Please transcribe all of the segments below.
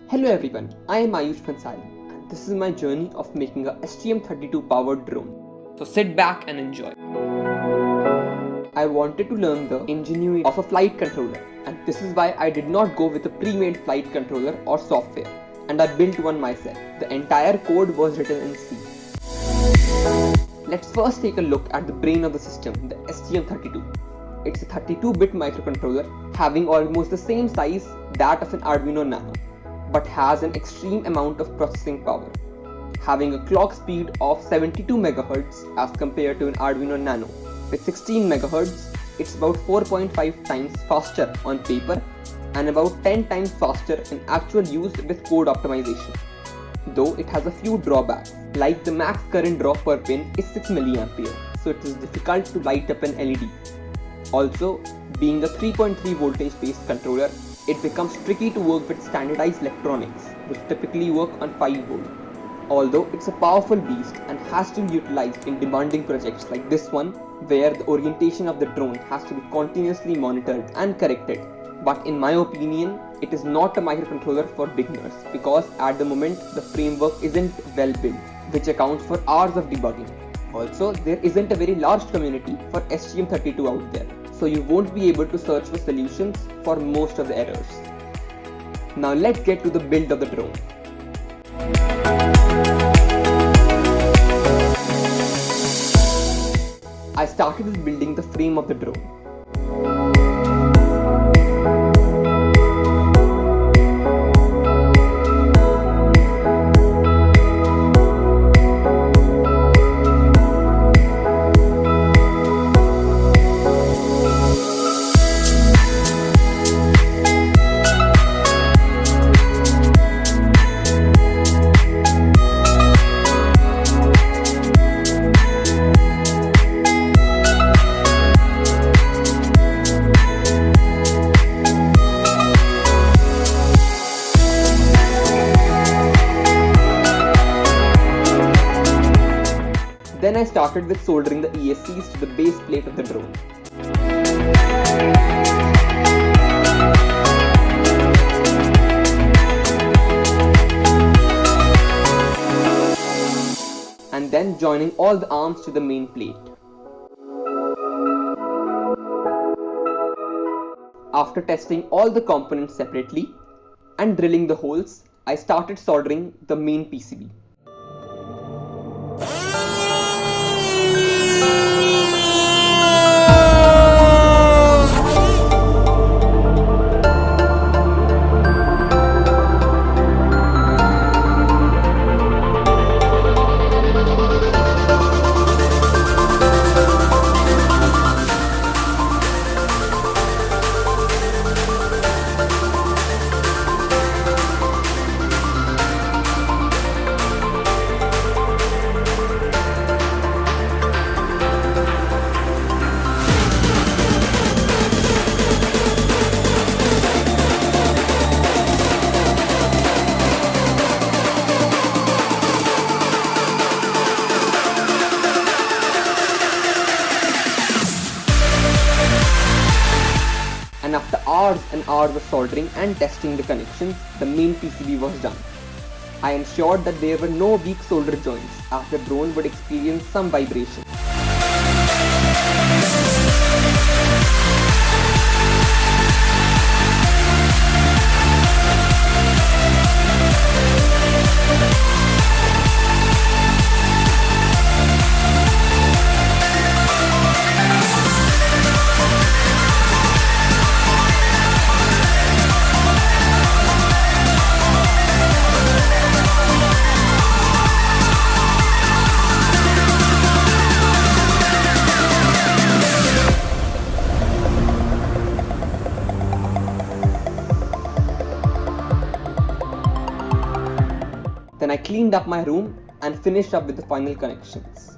Hello everyone, I am Ayush Bhansali and this is my journey of making a STM32 Powered Drone. So sit back and enjoy. I wanted to learn the ingenuity of a flight controller, and this is why I did not go with a pre-made flight controller or software, and I built one myself. The entire code was written in C. Let's first take a look at the brain of the system, the STM32. It's a 32-bit microcontroller having almost the same size that of an Arduino Nano, but has an extreme amount of processing power, having a clock speed of 72 MHz as compared to an Arduino Nano. With 16 MHz, it's about 4.5 times faster on paper and about 10 times faster in actual use with code optimization. Though it has a few drawbacks, like the max current draw per pin is 6 mA, so it is difficult to light up an LED. Also, being a 3.3 voltage based controller, it becomes tricky to work with standardized electronics, which typically work on 5 volt. Although it's a powerful beast and has to be utilized in demanding projects like this one, where the orientation of the drone has to be continuously monitored and corrected. But in my opinion, it is not a microcontroller for beginners because at the moment the framework isn't well built, which accounts for hours of debugging. Also, there isn't a very large community for STM32 out there, so you won't be able to search for solutions for most of the errors. Now let's get to the build of the drone. I started with building the frame of the drone. Then I started with soldering the ESCs to the base plate of the drone. And then joining all the arms to the main plate. After testing all the components separately and drilling the holes, I started soldering the main PCB. And after hours and hours of soldering and testing the connections, the main PCB was done. I ensured that there were no weak solder joints as the drone would experience some vibration. Then I cleaned up my room and finished up with the final connections.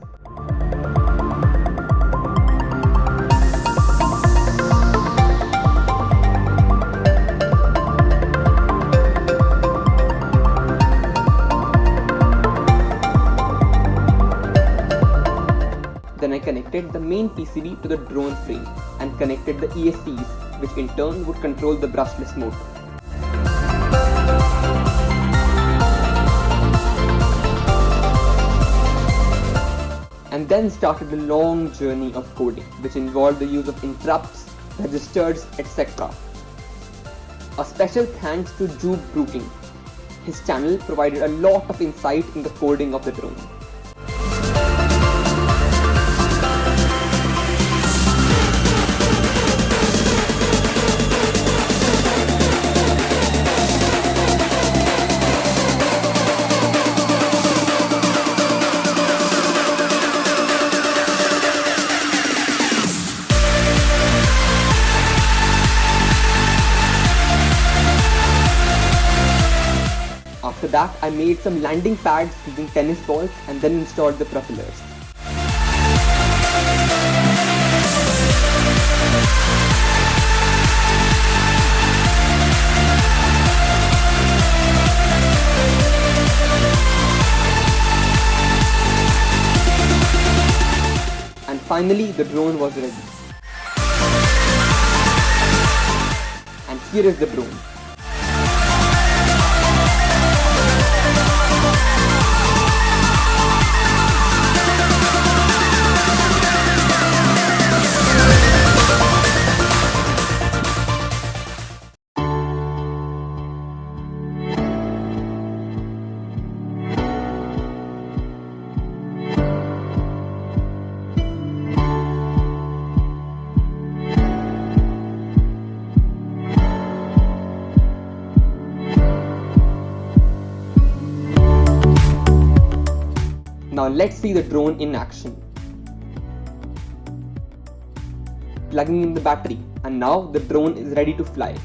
Then I connected the main PCB to the drone frame and connected the ESCs, which in turn would control the brushless motor. Then started a long journey of coding, which involved the use of interrupts, registers, etc. A special thanks to Jube Brooking. His channel provided a lot of insight in the coding of the drone. After that, I made some landing pads using tennis balls and then installed the propellers. And finally, the drone was ready. And here is the drone. Now let's see the drone in action. Plugging in the battery, and now the drone is ready to fly.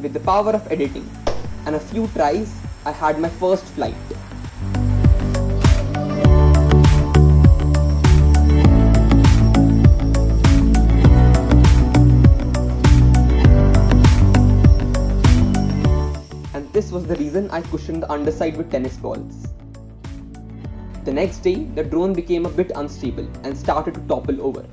With the power of editing and a few tries, I had my first flight. This was the reason I cushioned the underside with tennis balls. The next day, the drone became a bit unstable and started to topple over.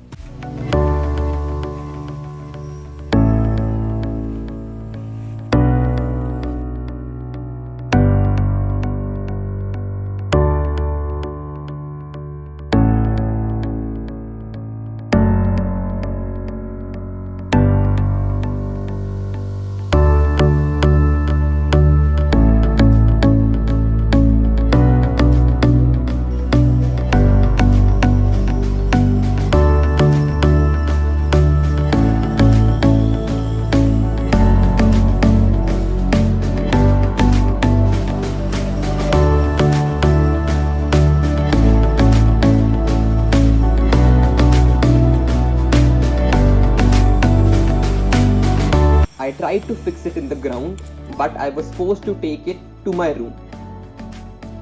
I tried to fix it in the ground, but I was forced to take it to my room.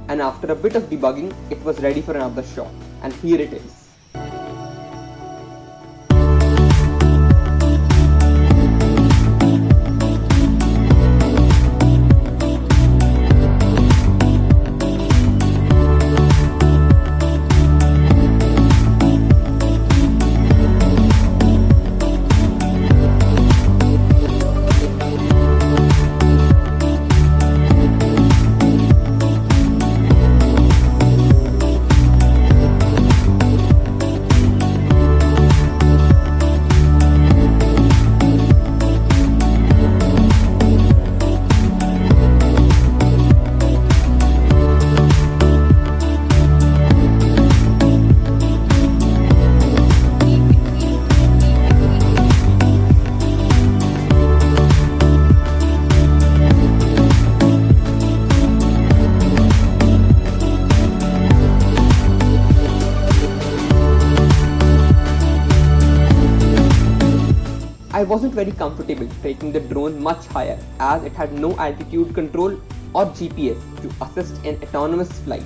And after a bit of debugging, it was ready for another shot. And here it is. I wasn't very comfortable taking the drone much higher as it had no altitude control or GPS to assist in autonomous flight,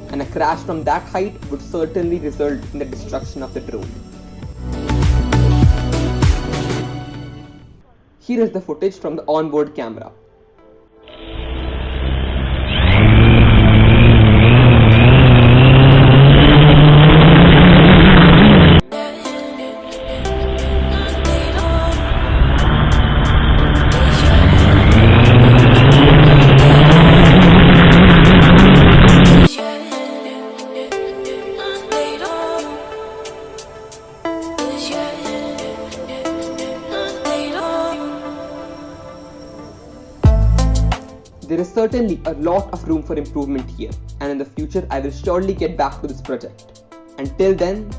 and a crash from that height would certainly result in the destruction of the drone. Here is the footage from the onboard camera. There is certainly a lot of room for improvement here, and in the future I will surely get back to this project. Until then,